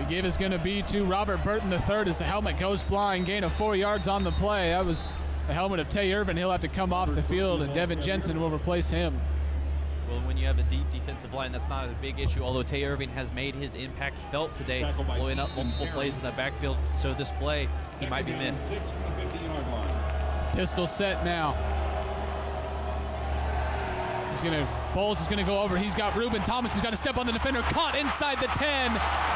give is going to be to Robert Burton III as the helmet goes flying, gain of 4 yards on the play. That was the helmet of Tay Irvin. He'll have to come off the field, and Devin Jensen will replace him. Well, when you have a deep defensive line, that's not a big issue, although Tay Irving has made his impact felt today, blowing up multiple plays in the backfield. So this play, he might be missed. Pistol set now. Bowles is going to go over. He's got Ruben Thomas who's got to step on the defender. Caught inside the 10.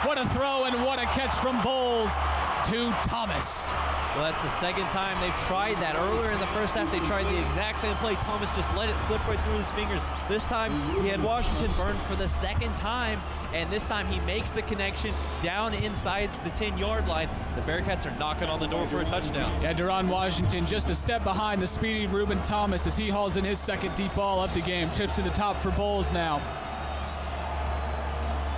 What a throw and what a catch from Bowles to Thomas. Well, that's the second time they've tried that. Earlier in the first half, they tried the exact same play. Thomas just let it slip right through his fingers. This time, he had Washington burned for the second time, and this time he makes the connection down inside the 10-yard line. The Bearcats are knocking on the door for a touchdown. Yeah, Deron Washington just a step behind the speedy Ruben Thomas as he hauls in his second deep ball of the game. Trips to the top for Bowles now.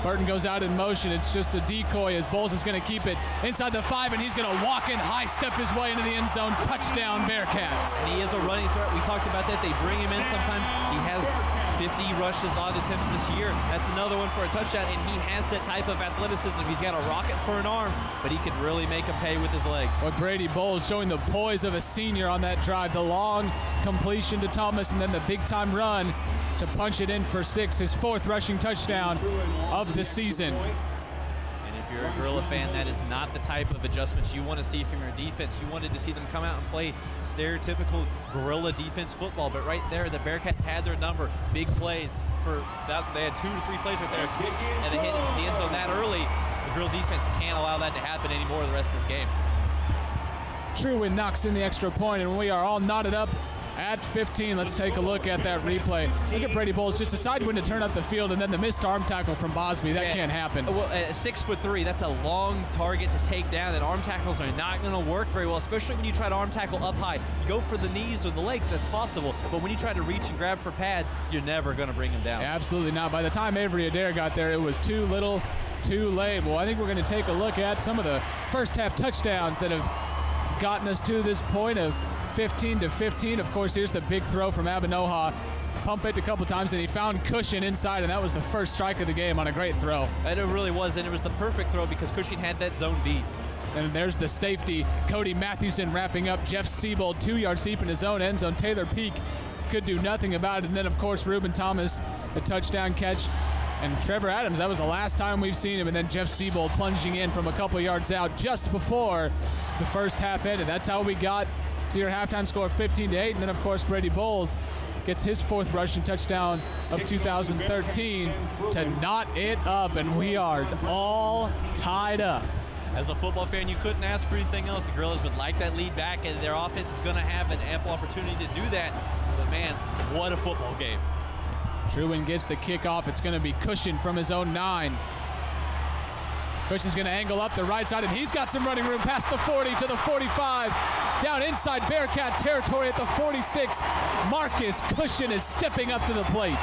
Burton goes out in motion. It's just a decoy as Bowles is going to keep it inside the 5, and he's going to walk in, high step his way into the end zone. Touchdown, Bearcats. And he is a running threat. We talked about that. They bring him in sometimes. He has 50 rushes, odd attempts this year. That's another one for a touchdown, and he has that type of athleticism. He's got a rocket for an arm, but he can really make him pay with his legs. Boy, Brady Bowles showing the poise of a senior on that drive. The long completion to Thomas, and then the big-time run to punch it in for 6, his 4th rushing touchdown of the season. And if you're a Gorilla fan, that is not the type of adjustments you want to see from your defense. You wanted to see them come out and play stereotypical Gorilla defense football, but right there, the Bearcats had their number. Big plays for that. They had 2 to 3 plays right there, and they hit the end zone that early. The Gorilla defense can't allow that to happen anymore the rest of this game. Truin knocks in the extra point, and we are all knotted up at 15. Let's take a look at that replay. Look at Brady Bowles, just decide when to turn up the field, and then the missed arm tackle from Bosby. That can't happen. Well, 6'3", that's a long target to take down, and arm tackles are not going to work very well, especially when you try to arm tackle up high. You go for the knees or the legs, that's possible, but when you try to reach and grab for pads, you're never going to bring him down. Yeah, absolutely not. By the time Avery Adair got there, it was too little, too late. Well, I think we're going to take a look at some of the first half touchdowns that have gotten us to this point of 15-15. Of course, here's the big throw from Abinoha. Pump it a couple times, and he found Cushing inside, and that was the first strike of the game on a great throw. And it really was, and it was the perfect throw because Cushing had that zone beat. And there's the safety, Cody Mathewson wrapping up Jeff Siebold 2 yards deep in his own end zone. Taylor Peak could do nothing about it. And then, of course, Ruben Thomas, the touchdown catch. And Trevor Adams, that was the last time we've seen him. And then Jeff Siebold plunging in from a couple yards out just before the first half ended. That's how we got to your halftime score, 15-8. And then, of course, Brady Bowles gets his 4th rushing touchdown of 2013 to knot it up. And we are all tied up. As a football fan, you couldn't ask for anything else. The Gorillas would like that lead back, and their offense is going to have an ample opportunity to do that. But, man, what a football game. Truin gets the kickoff. It's going to be Cushing from his own 9. Cushing's going to angle up the right side, and he's got some running room past the 40 to the 45. Down inside Bearcat territory at the 46. Marcus Cushing is stepping up to the plate.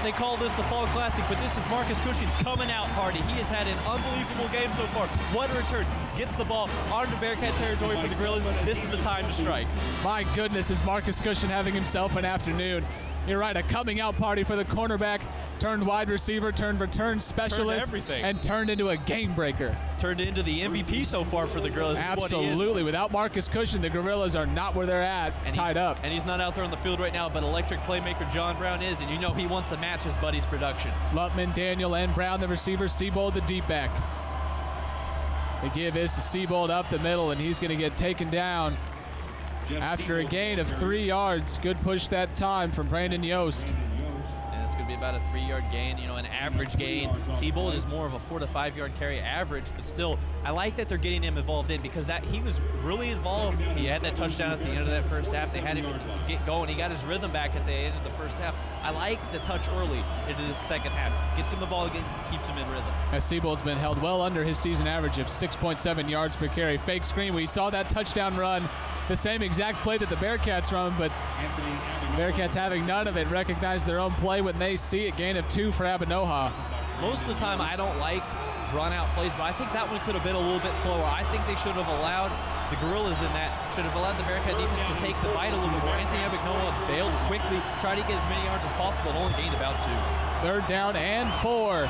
They call this the Fall Classic, but this is Marcus Cushing's coming out party. He has had an unbelievable game so far. What a return. Gets the ball onto Bearcat territory for the Gorillas. This is the time to strike. My goodness, is Marcus Cushing having himself an afternoon. You're right, a coming out party for the cornerback, turned wide receiver, turned return specialist, and turned into a game breaker. Turned into the MVP so far for the Gorillas. Absolutely. Without Marcus Cushing, the Gorillas are not where they're at, and tied up. And he's not out there on the field right now, but electric playmaker John Brown is, and you know he wants to match his buddy's production. Lutman, Daniel, and Brown, the receiver, Siebold, the deep back. The give is to Siebold up the middle, and he's going to get taken down after a gain of 3 yards. Good push that time from Brandon Yost. And it's going to be about a 3-yard gain, you know, an average gain. Siebold is more of a 4 to 5 yard carry average, but still, I like that they're getting him involved in because he was really involved. He had that touchdown at the end of that first half. They had him get going. He got his rhythm back at the end of the first half. I like the touch early into the second half. Gets him the ball again, keeps him in rhythm. As Siebold's been held well under his season average of 6.7 yards per carry. Fake screen. We saw that touchdown run, the same exact play that the Bearcats run, but Bearcats having none of it. Recognize their own play when they see it. Gain of 2 for Abinoha. Most of the time, I don't like drawn-out plays, but I think that one could have been a little bit slower. I think they should have allowed the Gorillas in that, should have allowed the Bearcat defense to take the bite a little bit more. Anthony Abinoha bailed quickly, tried to get as many yards as possible, and only gained about 2. 3rd down and 4.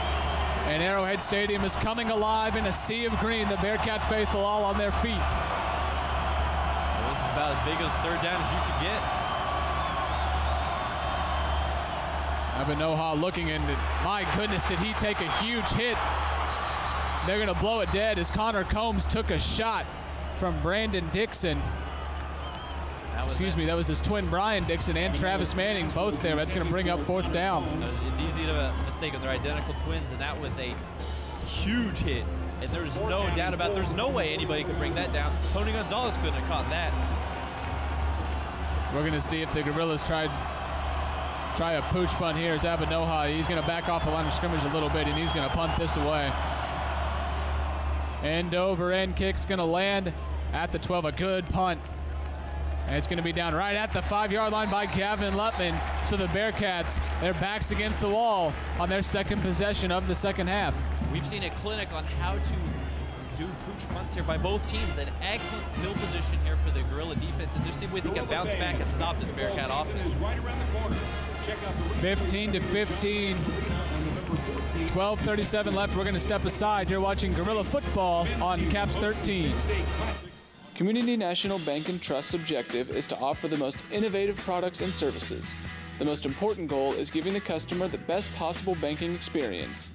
And Arrowhead Stadium is coming alive in a sea of green. The Bearcat faithful all on their feet. Well, this is about as big a third down as you could get. Abenoha looking, and my goodness, did he take a huge hit. They're going to blow it dead as Connor Combs took a shot from Brandon Dixon. That was his twin Brian Dixon and Travis Manning, both there. That's going to bring up fourth down. It's easy to mistake them. They're identical twins, and that was a huge hit. And there's no doubt about it. There's no way anybody could bring that down. Tony Gonzalez couldn't have caught that. We're going to see if the Gorillas try a pooch punt here as Abenoha. He's going to back off the line of scrimmage a little bit, and he's going to punt this away. End over end kick's going to land at the 12. A good punt. And it's going to be down right at the 5-yard line by Gavin Lutman. So the Bearcats, their backs against the wall on their second possession of the second half. We've seen a clinic on how to do pooch punts here by both teams. An excellent field position here for the Gorilla defense. And just see if we can bounce back and stop this Bearcat offense. 15-15. 12:37 left. We're going to step aside. You're watching Gorilla Football on Caps 13. Community National Bank and Trust's objective is to offer the most innovative products and services. The most important goal is giving the customer the best possible banking experience.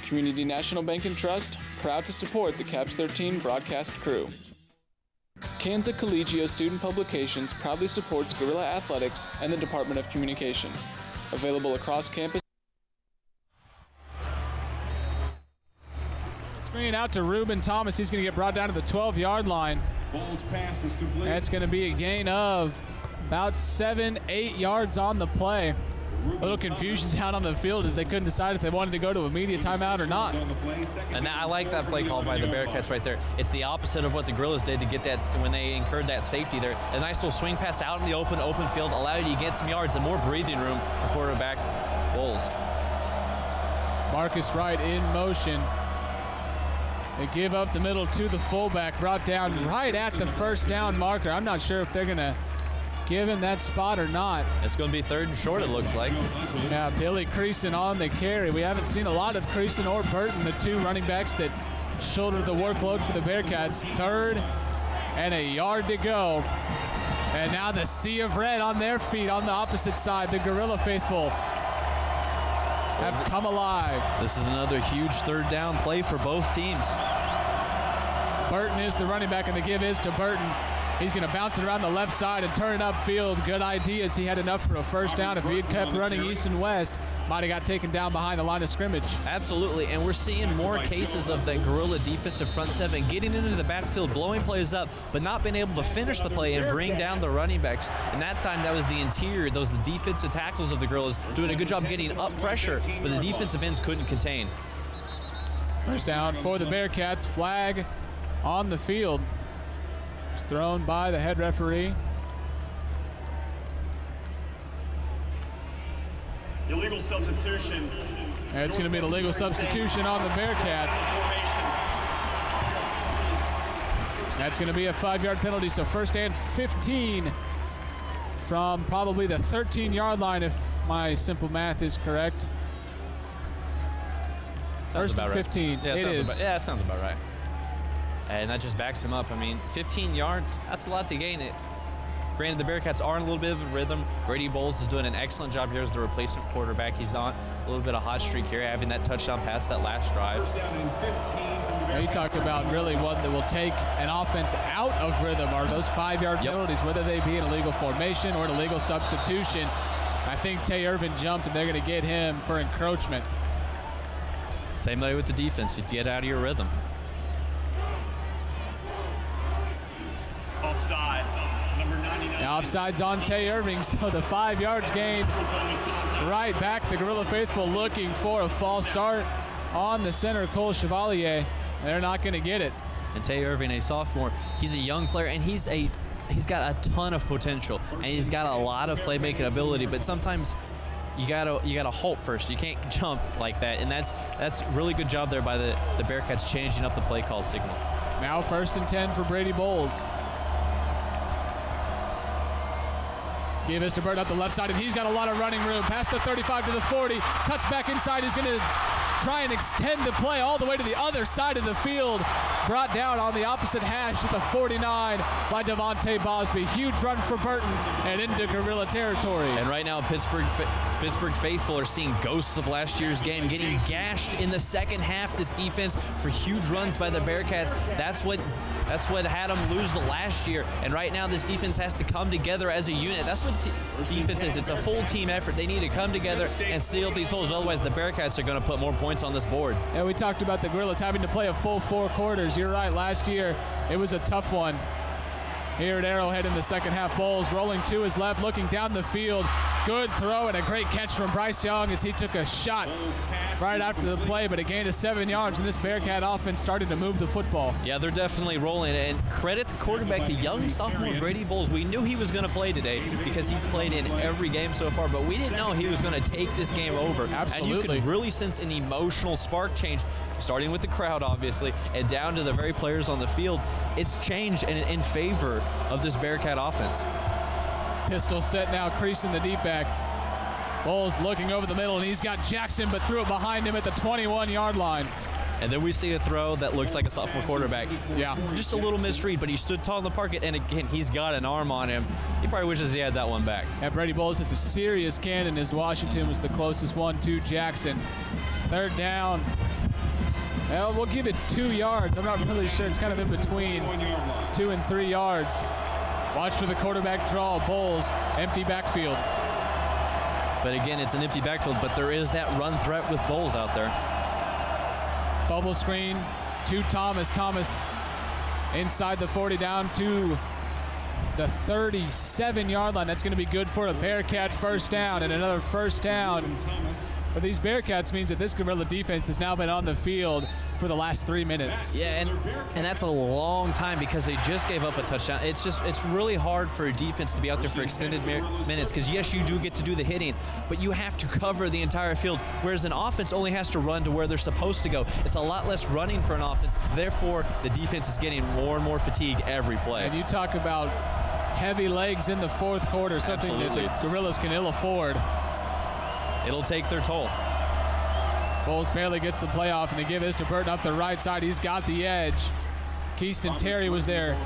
Community National Bank and Trust, proud to support the Caps 13 broadcast crew. Kansas Collegio Student Publications proudly supports Gorilla Athletics and the Department of Communication. Available across campus. Screen out to Ruben Thomas. He's going to get brought down to the 12-yard line. That's going to be a gain of about 7-8 yards on the play. A little confusion down on the field as they couldn't decide if they wanted to go to immediate timeout or not. And I like that play call by the Bearcats right there. It's the opposite of what the Gorillas did to get that when they incurred that safety there. A nice little swing pass out in the open field, allow you to get some yards and more breathing room for quarterback Bowles. Marcus Wright in motion. They give up the middle to the fullback, brought down right at the first down marker. I'm not sure if they're going to give him that spot or not. It's going to be 3rd and short, it looks like. Yeah, Billy Creason on the carry. We haven't seen a lot of Creason or Burton, the two running backs that shoulder the workload for the Bearcats. 3rd and a yard to go. And now the sea of red on their feet on the opposite side. The Gorilla faithful have come alive. This is another huge 3rd down play for both teams. Burton is the running back, and the give is to Burton. He's going to bounce it around the left side and turn it upfield. Good idea, as he had enough for a first down. If he had kept running east and west, might have got taken down behind the line of scrimmage. Absolutely, and we're seeing more cases of that Gorilla defensive front seven getting into the backfield, blowing plays up, but not being able to finish the play and bring down the running backs. And that time, that was the interior, those the defensive tackles of the Gorillas doing a good job getting up pressure, but the defensive ends couldn't contain. First down for the Bearcats. Flag on the field. It's thrown by the head referee. Illegal substitution. It's going to be an illegal substitution on the Bearcats. That's going to be a 5-yard penalty, so 1st and 15 from probably the 13-yard line, if my simple math is correct. Sounds 1st and 15. Right. Yeah, it is. That sounds about right. And that just backs him up. I mean, 15 yards, that's a lot to gain it. Granted, the Bearcats are in a little bit of a rhythm. Brady Bowles is doing an excellent job here as the replacement quarterback. He's on a little bit of hot streak here, having that touchdown pass that last drive. Now you talk about really one that will take an offense out of rhythm are those 5-yard penalties, whether they be an illegal formation or an illegal substitution. I think Tay Irvin jumped, and they're going to get him for encroachment. Same way with the defense. You get out of your rhythm. Offside, number 99. Now offside's on Tay Irving, so the 5 yards gained right back. The Gorilla faithful looking for a false start on the center, Cole Chevalier. They're not going to get it. And Tay Irving, a sophomore, he's a young player, and he's got a ton of potential, and he's got a lot of playmaking ability. But sometimes you gotta halt first. You can't jump like that, and that's really good job there by the Bearcats changing up the play call signal. Now 1st and 10 for Brady Bowles. Give us to Burton up the left side, and he's got a lot of running room. Past the 35 to the 40, cuts back inside. He's going to try and extend the play all the way to the other side of the field. Brought down on the opposite hash at the 49 by Devontae Bosby. Huge run for Burton and into guerrilla territory. And right now, Pittsburgh faithful are seeing ghosts of last year's game, getting gashed in the second half. This defense for huge runs by the Bearcats. That's what had them lose the last year. And right now, this defense has to come together as a unit. That's what defense is. It's a full team effort. They need to come together and seal these holes. Otherwise, the Bearcats are going to put more points on this board. Yeah, we talked about the Gorillas having to play a full 4 quarters. You're right. Last year, it was a tough one. Here at Arrowhead in the second half, Bowles rolling to his left, looking down the field. Good throw and a great catch from Bryce Young as he took a shot right after the play, but it gained us 7 yards, and this Bearcat offense started to move the football. Yeah, they're definitely rolling, and credit to quarterback, the young sophomore Brady Bowles. We knew he was going to play today because he's played in every game so far, but we didn't know he was going to take this game over. Absolutely. And you could really sense an emotional spark change, starting with the crowd, obviously, and down to the very players on the field. It's changed in favor of this Bearcat offense. Pistol set now, creasing the deep back. Bowles looking over the middle, and he's got Jackson, but threw it behind him at the 21-yard line. And then we see a throw that looks like a sophomore quarterback. Yeah. Just a little misread, but he stood tall in the pocket, and again, he's got an arm on him. He probably wishes he had that one back. And Brady Bowles has a serious cannon as Washington was the closest one to Jackson. Third down. Well, we'll give it 2 yards. I'm not really sure. It's kind of in between 2 and 3 yards. Watch for the quarterback draw. Bowles, empty backfield. But again, it's an empty backfield, but there is that run threat with Bowles out there. Bubble screen to Thomas. Thomas inside the 40 down to the 37-yard line. That's going to be good for a Bearcat first down, and another first down. For these Bearcats means that this guerrilla defense has now been on the field for the last 3 minutes. Yeah, and that's a long time because they just gave up a touchdown. It's really hard for a defense to be out there for extended minutes because, yes, you do get to do the hitting, but you have to cover the entire field, whereas an offense only has to run to where they're supposed to go. It's a lot less running for an offense. Therefore, the defense is getting more and more fatigued every play. And you talk about heavy legs in the fourth quarter, something Absolutely. that the Gorillas can ill afford. It'll take their toll. Bowles barely gets the play off, and they give his to Burton up the right side. He's got the edge. Keaston Terry was there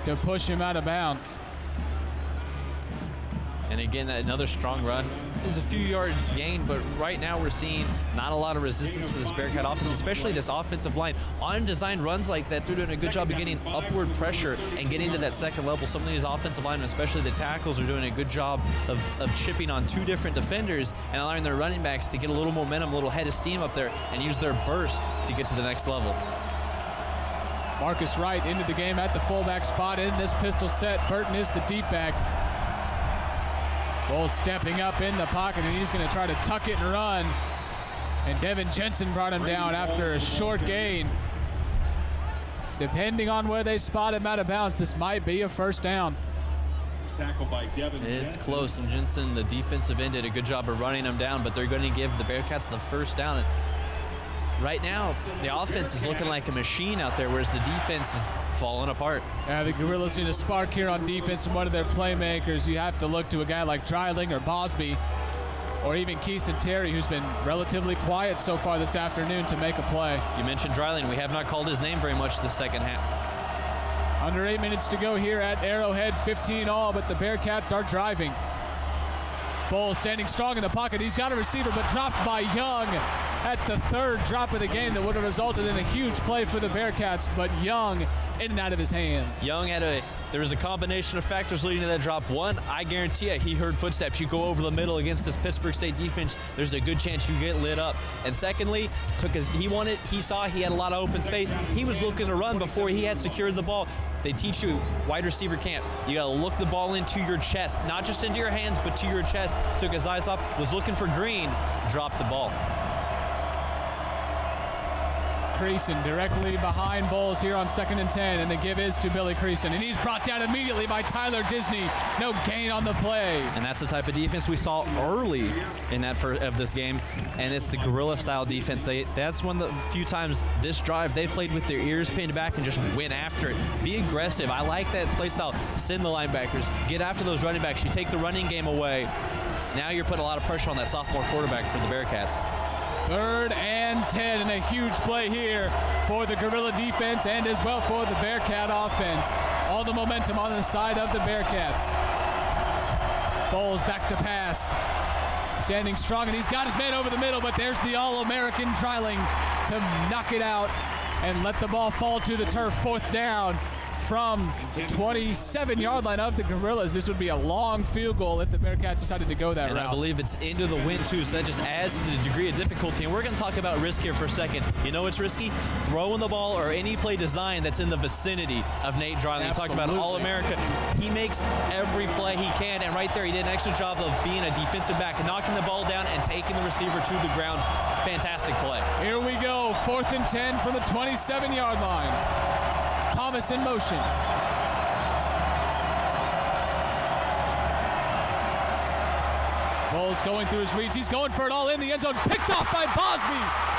to push him out of bounds. And again, another strong run. It's a few yards gained, but right now we're seeing not a lot of resistance for this Bearcat offense, especially this offensive line. On design runs like that, they're doing a good job of getting upward pressure and getting to that second level. Some of these offensive linemen, especially the tackles, are doing a good job of chipping on 2 different defenders and allowing their running backs to get a little momentum, a little head of steam up there, and use their burst to get to the next level. Marcus Wright into the game at the fullback spot in this pistol set. Burton is the deep back. Bowles stepping up in the pocket, and he's going to try to tuck it and run. And Devin Jensen brought him down after a short gain. Depending on where they spot him out of bounds, this might be a first down. It's close, and Jensen, the defensive end, did a good job of running him down, but they're going to give the Bearcats the first down. And right now, the offense is looking like a machine out there, whereas the defense is falling apart. The Gorillas need a spark here on defense from one of their playmakers. You have to look to a guy like Dreiling or Bosby, or even Keaston Terry, who's been relatively quiet so far this afternoon, to make a play. You mentioned Dreiling. We have not called his name very much the second half. Under 8 minutes to go here at Arrowhead, 15 all, but the Bearcats are driving. Bowles standing strong in the pocket. He's got a receiver, but dropped by Young. That's the 3rd drop of the game that would have resulted in a huge play for the Bearcats, but Young in and out of his hands. Young there was a combination of factors leading to that drop. One, I guarantee you, he heard footsteps. You go over the middle against this Pittsburg State defense, there's a good chance you get lit up. And secondly, he saw he had a lot of open space. He was looking to run before he had secured the ball. They teach you wide receiver camp. You gotta look the ball into your chest, not just into your hands, but to your chest. Took his eyes off, was looking for green, dropped the ball. Creason directly behind Bowles here on 2nd and 10, and the give is to Billy Creason, and he's brought down immediately by Tyler Disney. No gain on the play. And that's the type of defense we saw early in that first of this game, and it's the guerrilla style defense. That's one of the few times this drive they've played with their ears pinned back and just went after it. Be aggressive. I like that play style. Send the linebackers, get after those running backs. You take the running game away. Now you're putting a lot of pressure on that sophomore quarterback for the Bearcats. 3rd and 10, and a huge play here for the Gorilla defense and as well for the Bearcat offense. All the momentum on the side of the Bearcats. Bowles back to pass. Standing strong, and he's got his man over the middle, but there's the All-American Dreiling to knock it out and let the ball fall to the turf. 4th down from the 27-yard line of the Gorillas. This would be a long field goal if the Bearcats decided to go that route. I believe it's into the wind too, so that just adds to the degree of difficulty. And we're going to talk about risk here for a second. You know what's risky? Throwing the ball or any play design that's in the vicinity of Nate Dreiling. You talked about All-America. He makes every play he can, and right there he did an excellent job of being a defensive back, knocking the ball down and taking the receiver to the ground. Fantastic play. Here we go, 4th and 10 from the 27-yard line. Thomas in motion. Bowles going through his reads. He's going for it all in the end zone. Picked off by Bosby.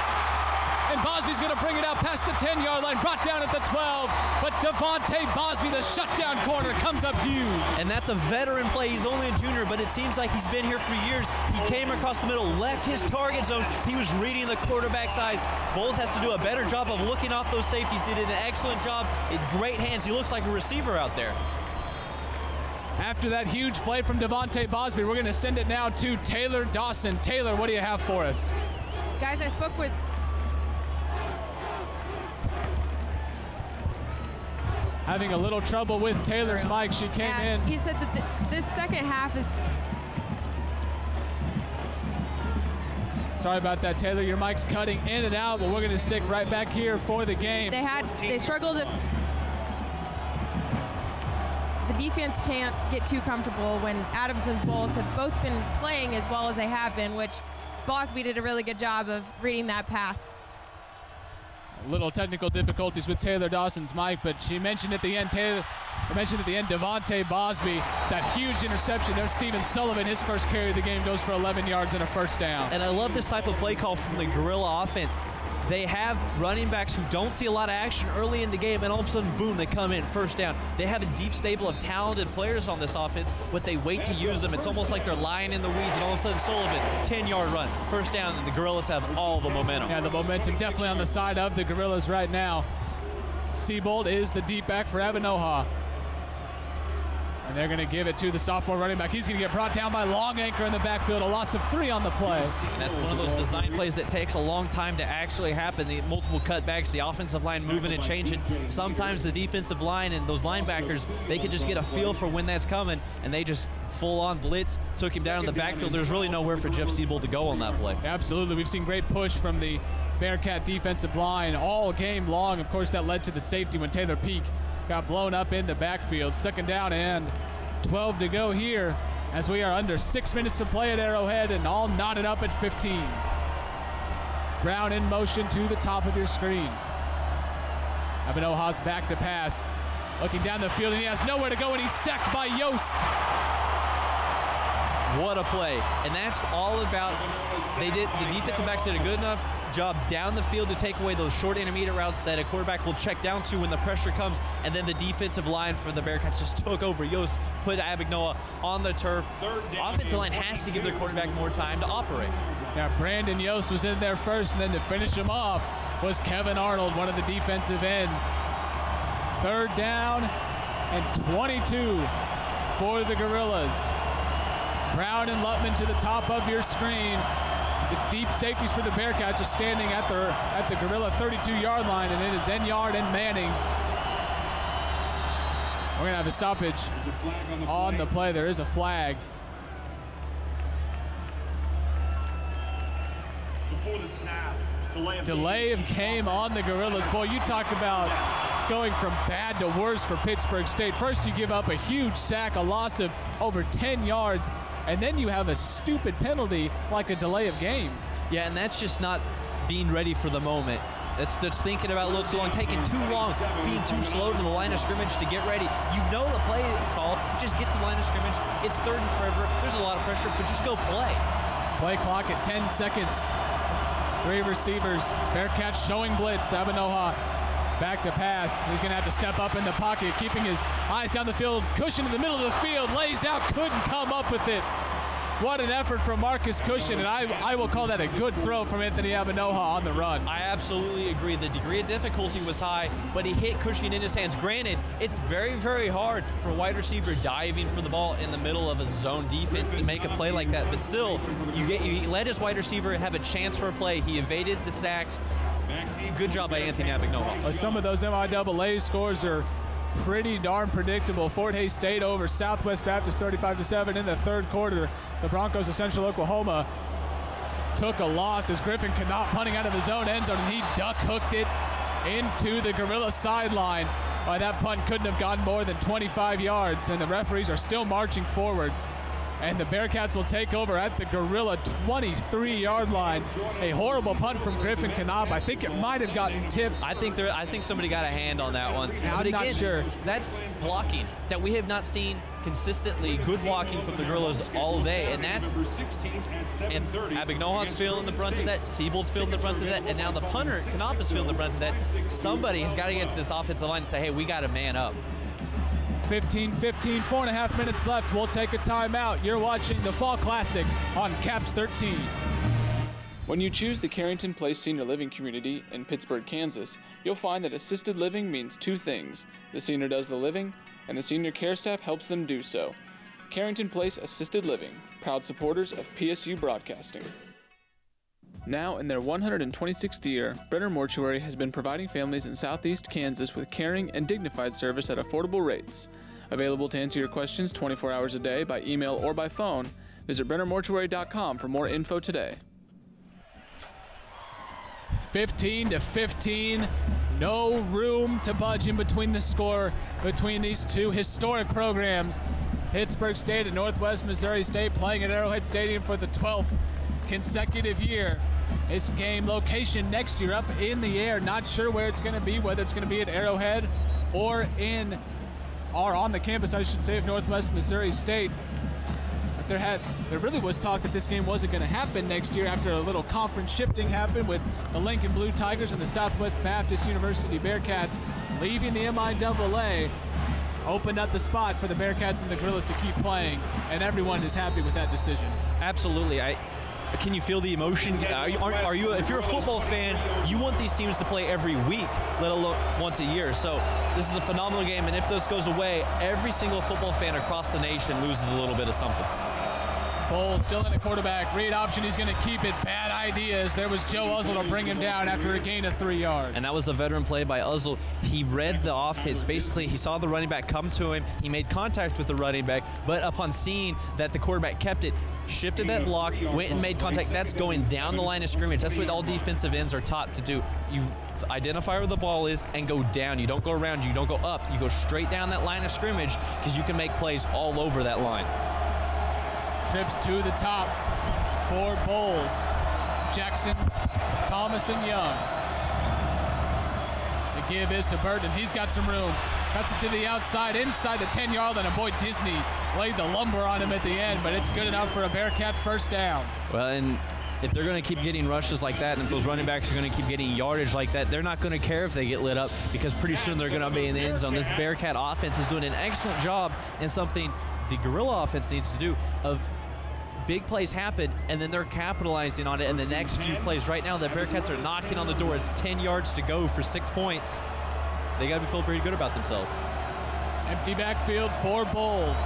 And Bosby's going to bring it out past the 10-yard line. Brought down at the 12. But Devontae Bosby, the shutdown corner, comes up huge. And that's a veteran play. He's only a junior, but it seems like he's been here for years. He came across the middle, left his target zone. He was reading the quarterback's eyes. Bowles has to do a better job of looking off those safeties. Did an excellent job. In great hands. He looks like a receiver out there. After that huge play from Devontae Bosby, we're going to send it now to Taylor Dawson. Taylor, what do you have for us? Guys, I spoke with having a little trouble with Taylor's mic. She came in. He said that this second half is... Sorry about that, Taylor. Your mic's cutting in and out, but we're going to stick right back here for the game. They struggled. The defense can't get too comfortable when Adams and Bowles have both been playing as well as they have been, which Bosby did a really good job of reading that pass. Little technical difficulties with Taylor Dawson's mic, but she mentioned at the end, Devontae Bosby, that huge interception. There's Steven Sullivan, his first carry of the game goes for 11 yards and a 1st down. And I love this type of play call from the Gorilla offense. They have running backs who don't see a lot of action early in the game, and all of a sudden, boom, they come in, 1st down. They have a deep stable of talented players on this offense, but they wait to use them. It's almost like they're lying in the weeds, and all of a sudden, Sullivan, 10-yard run, 1st down, and the Gorillas have all the momentum. Yeah, the momentum definitely on the side of the Gorillas right now. Seabold is the deep back for Avanoha. And they're going to give it to the sophomore running back. He's going to get brought down by Long Anchor in the backfield. A loss of 3 on the play. And that's one of those design plays that takes a long time to actually happen. The multiple cutbacks, the offensive line moving and changing. Sometimes the defensive line and those linebackers, they can just get a feel for when that's coming, and they just full-on blitz, took him down in the backfield. There's really nowhere for Jeff Seabold to go on that play. Absolutely. We've seen great push from the Bearcat defensive line all game long. Of course, that led to the safety when Taylor Peak got blown up in the backfield. 2nd down and 12 to go here as we are under 6 minutes to play at Arrowhead and all knotted up at 15. Brown in motion to the top of your screen. Avanoha's back to pass. Looking down the field, and he has nowhere to go, and he's sacked by Yost. What a play. And that's all about, the defensive backs did a good enough job down the field to take away those short intermediate routes that a quarterback will check down to when the pressure comes, and then the defensive line for the Bearcats just took over. Yost put Abignoa on the turf. Offensive line has to give their quarterback more time to operate. Yeah, Brandon Yost was in there first, and then to finish him off was Kevin Arnold, one of the defensive ends. 3rd down and 22 for the Gorillas. Brown and Lutman to the top of your screen. The deep safeties for the Bearcats are standing at the Gorilla 32-yard line, and it is Enyard and Manning. We're going to have a stoppage on the play. There is a flag. Before the snap, delay of game on the Gorillas. Boy, you talk about going from bad to worse for Pittsburg State. First, you give up a huge sack, a loss of over 10 yards, and then you have a stupid penalty like a delay of game. Yeah, and that's just not being ready for the moment. That's thinking about a little too long, taking too long, being too slow to the line of scrimmage to get ready. You know the play call, just get to the line of scrimmage. It's 3rd and forever. There's a lot of pressure, but just go play. Play clock at 10 seconds. 3 receivers. Bearcats showing blitz. Avanoha back to pass. He's going to have to step up in the pocket, keeping his eyes down the field. Cushion in the middle of the field. Lays out. Couldn't come up with it. What an effort from Marcus Cushion, and I will call that a good throw from Anthony Abinoha on the run. I absolutely agree. The degree of difficulty was high, but he hit Cushing in his hands. Granted, it's very, very hard for a wide receiver diving for the ball in the middle of a zone defense to make a play like that, but still, you let his wide receiver have a chance for a play. He evaded the sacks. Good job by Anthony Abinoha. Well, some of those MIAA scores are pretty darn predictable. Fort Hays State over Southwest Baptist 35-7 in the third quarter. The Broncos of Central Oklahoma took a loss as Griffin Knopp punting out of his own end zone, and he duck hooked it into the Gorilla sideline. Why, that punt couldn't have gone more than 25 yards, and the referees are still marching forward. And the Bearcats will take over at the Gorilla 23-yard line. A horrible punt from Griffin Knopp. I think it might have gotten tipped. I think somebody got a hand on that one. I'm but again, not sure. That's blocking that we have not seen consistently. Good blocking from the Gorillas all day, and Abignoha's feeling the brunt of that. Siebold's feeling the brunt of that, and now the punter Knopp is feeling the brunt of that. Somebody has got to get to this offensive line and say, hey, we got to man up. 15-15, 4.5 minutes left. We'll take a timeout. You're watching the Fall Classic on Caps 13. When you choose the Carrington Place Senior Living Community in Pittsburg, Kansas, you'll find that assisted living means two things. The senior does the living, and the senior care staff helps them do so. Carrington Place Assisted Living, proud supporters of PSU Broadcasting. Now in their 126th year, Brenner Mortuary has been providing families in southeast Kansas with caring and dignified service at affordable rates. Available to answer your questions 24 hours a day by email or by phone, visit BrennerMortuary.com for more info today. 15-15, no room to budge in between the score between these two historic programs. Pittsburg State and Northwest Missouri State playing at Arrowhead Stadium for the 12th consecutive year. This game location next year up in the air. Not sure where it's going to be, whether it's going to be at Arrowhead or on the campus, I should say, of Northwest Missouri State. But there really was talk that this game wasn't going to happen next year after a little conference shifting happened with the Lincoln Blue Tigers and the Southwest Baptist University Bearcats leaving the MIAA. Opened up the spot for the Bearcats and the Gorillas to keep playing, and everyone is happy with that decision. Absolutely. Can you feel the emotion? Are you? If you're a football fan, you want these teams to play every week, let alone once a year. So this is a phenomenal game, and if this goes away, every single football fan across the nation loses a little bit of something. Bold still in a quarterback. Read option, he's going to keep it. Bad ideas. There was Joe Uzzle to bring him down after a gain of 3 yards. And that was a veteran play by Uzzle. He read the offense. Basically, he saw the running back come to him. He made contact with the running back, but upon seeing that the quarterback kept it, shifted that block, went and made contact. That's going down the line of scrimmage. That's what all defensive ends are taught to do. You identify where the ball is and go down. You don't go around, you don't go up. You go straight down that line of scrimmage because you can make plays all over that line. Trips to the top for Bowles. Jackson, Thomas, and Young. The give is to Burton. He's got some room. Cuts it to the outside, inside the 10-yard line, and boy, Disney laid the lumber on him at the end, but it's good enough for a Bearcat first down. Well, and if they're going to keep getting rushes like that, and if those running backs are going to keep getting yardage like that, they're not going to care if they get lit up because pretty soon they're going to be in the end zone. This Bearcat offense is doing an excellent job in something the Gorilla offense needs to do of big plays happen, and then they're capitalizing on it in the next few plays. Right now, the Bearcats are knocking on the door. It's 10 yards to go for 6 points. They got to be feeling pretty good about themselves. Empty backfield for Bowles.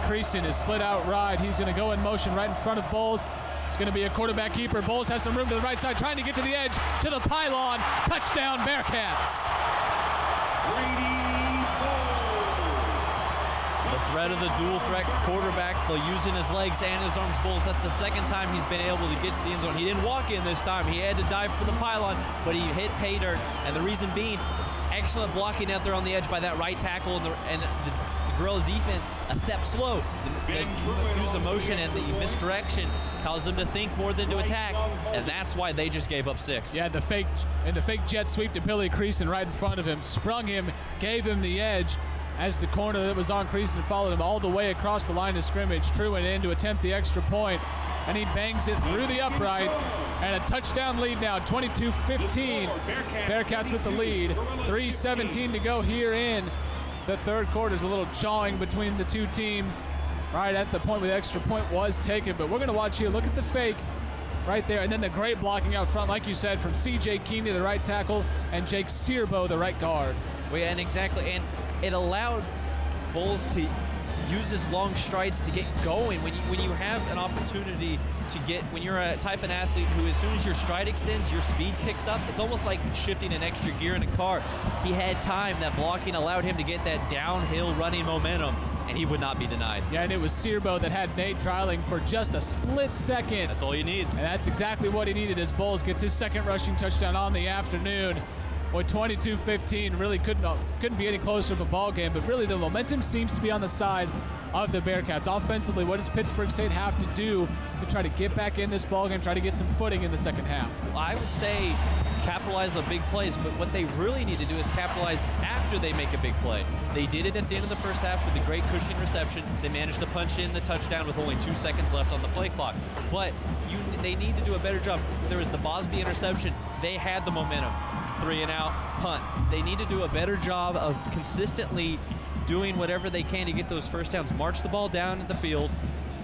Creason is split out right. He's going to go in motion right in front of Bowles. It's going to be a quarterback keeper. Bowles has some room to the right side, trying to get to the edge, to the pylon. Touchdown, Bearcats. The threat of the dual threat quarterback, using his legs and his arms. Bowles, that's the second time he's been able to get to the end zone. He didn't walk in this time. He had to dive for the pylon, but he hit pay dirt. And the reason being, excellent blocking out there on the edge by that right tackle, and the Gorilla defense a step slow. The use of motion and the misdirection caused them to think more than to attack, and that's why they just gave up 6. Yeah, the fake jet sweep to Billy Creason right in front of him, sprung him, gave him the edge, as the corner that was on Creason followed him all the way across the line of scrimmage. Truant in to attempt the extra point, and he bangs it through the uprights, and a touchdown lead now, 22-15. Bearcats with the lead, 3:17 to go here in the third quarter. There's a little jawing between the two teams. right at the point where the extra point was taken. But we're going to watch here. Look at the fake right there. And then the great blocking out front, like you said, from C.J. Keeney, the right tackle, and Jake Searbo, the right guard. Well, and exactly. And it allowed Bulls to use his long strides to get going. When you have an opportunity to get, when you're a type of athlete who, as soon as your stride extends, your speed kicks up. It's almost like shifting an extra gear in a car. He had time. That blocking allowed him to get that downhill running momentum, and he would not be denied. Yeah, and it was Searbo that had Nate trailing for just a split second. That's all you need. And that's exactly what he needed as Bulls gets his second rushing touchdown on the afternoon. Boy, 22-15 really couldn't be any closer of a ball game, but really the momentum seems to be on the side of the Bearcats. Offensively, what does Pittsburg State have to do to try to get back in this ball game, try to get some footing in the second half? I would say capitalize on big plays, but what they really need to do is capitalize after they make a big play. They did it at the end of the first half with the great Cushing reception. They managed to punch in the touchdown with only 2 seconds left on the play clock. But they need to do a better job. There was the Bosby interception. They had the momentum. 3 and out, punt. They need to do a better job of consistently doing whatever they can to get those first downs, march the ball down the field,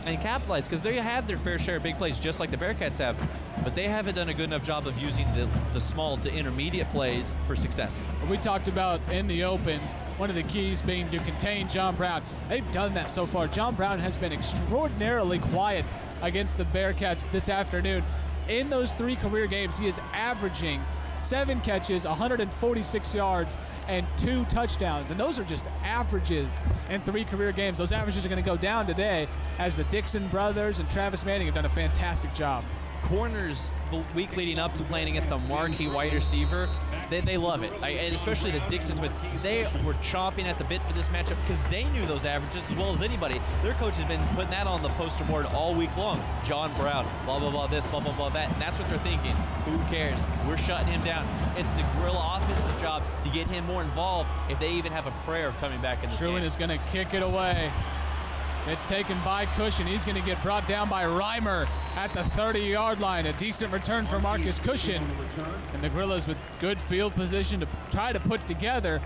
and capitalize, because they had their fair share of big plays, just like the Bearcats have, but they haven't done a good enough job of using the small to intermediate plays for success. We talked about in the open, one of the keys being to contain John Brown. They've done that so far. John Brown has been extraordinarily quiet against the Bearcats this afternoon. In those 3 career games, he is averaging 7 catches, 146 yards, and 2 touchdowns. And those are just averages in 3 career games. Those averages are going to go down today as the Dixon brothers and Travis Manning have done a fantastic job. Corners, the week leading up to playing against a marquee wide receiver, they love it. And especially the Dixon twins. They were chomping at the bit for this matchup because they knew those averages as well as anybody. Their coach has been putting that on the poster board all week long. John Brown, blah, blah, blah, this, blah, blah, blah, that. And that's what they're thinking. Who cares? We're shutting him down. It's the Gorilla offense's job to get him more involved if they even have a prayer of coming back in this game. Truman is going to kick it away. It's taken by Cushion. He's going to get brought down by Reimer at the 30-yard line. A decent return for Marcus Cushion. And the Gorillas with good field position to try to put together,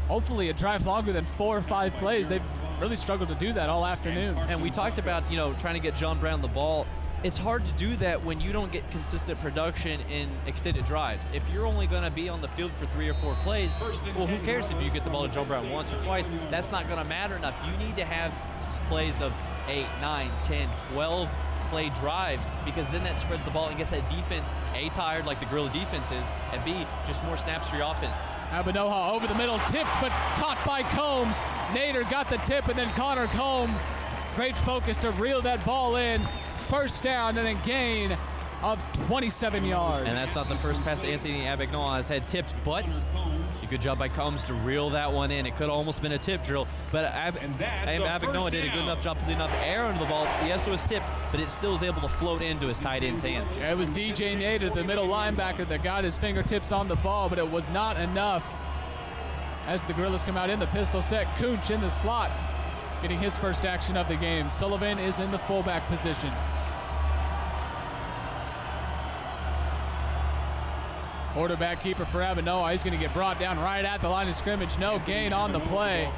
hopefully, a drive longer than 4 or 5 plays. They've really struggled to do that all afternoon. And we talked about, trying to get John Brown the ball. It's hard to do that when you don't get consistent production in extended drives. If you're only going to be on the field for 3 or 4 plays, well, who cares if you get the ball to John Brown once or twice? That's not going to matter enough. You need to have plays of 8, 9, 10, 12 play drives, because then that spreads the ball and gets that defense, A, tired like the Gorilla defense is, and B, just more snaps for your offense. Abinoha over the middle, tipped, but caught by Combs. Nader got the tip, and then Connor Combs, great focus to reel that ball in. First down and a gain of 27 yards. And that's not the first pass Anthony Abignola has had tipped, but a good job by Combs to reel that one in. It could have almost been a tip drill, but Abignola did a good enough job putting enough air into the ball. Yes, it was tipped, but it still was able to float into his tight end's hands. Yeah, it was DJ Nader, the middle linebacker, that got his fingertips on the ball, but it was not enough. As the Gorillas come out in the pistol set, Kunch in the slot, getting his first action of the game. Sullivan is in the fullback position. Quarterback keeper for Abinoa. He's going to get brought down right at the line of scrimmage. No gain on the play.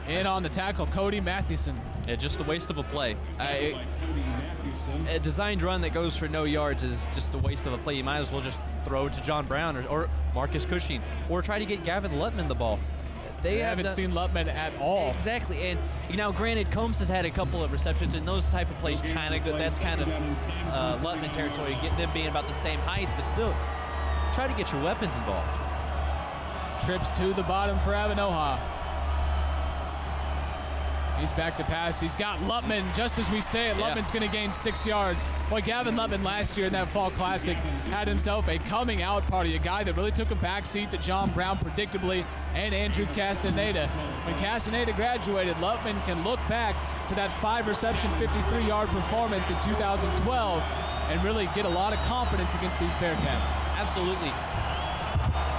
In on the tackle, Cody Mathewson. Yeah, just a waste of a play. A designed run that goes for no yards is just a waste of a play. You might as well just throw it to John Brown or Marcus Cushing, or try to get Gavin Lutman the ball. They haven't seen Lutman at all. Exactly, and granted, Combs has had a couple of receptions, and those type of plays kind of good. That's kind of Lutman territory, get them being about the same height, but still, try to get your weapons involved. Trips to the bottom for Abinoha. He's back to pass. He's got Lutman, just as we say it. Lutman's going to gain 6 yards. Boy, Gavin Lutman last year in that Fall Classic had himself a coming out party, a guy that really took a backseat to John Brown predictably and Andrew Castaneda. When Castaneda graduated, Lutman can look back to that 5-reception, 53-yard performance in 2012 and really get a lot of confidence against these Bearcats. Absolutely.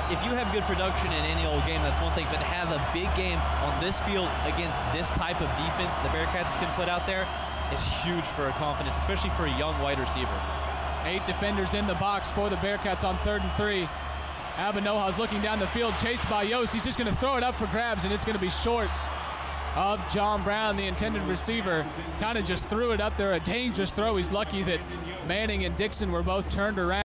If you have good production in any old game, that's one thing, but to have a big game on this field against this type of defense the Bearcats can put out there is huge for confidence, especially for a young wide receiver. 8 defenders in the box for the Bearcats on 3rd and 3. Abinoha's looking down the field, chased by Yost. He's just going to throw it up for grabs, and it's going to be short. of John Brown, the intended receiver. Kind of just threw it up there, a dangerous throw. He's lucky that Manning and Dixon were both turned around.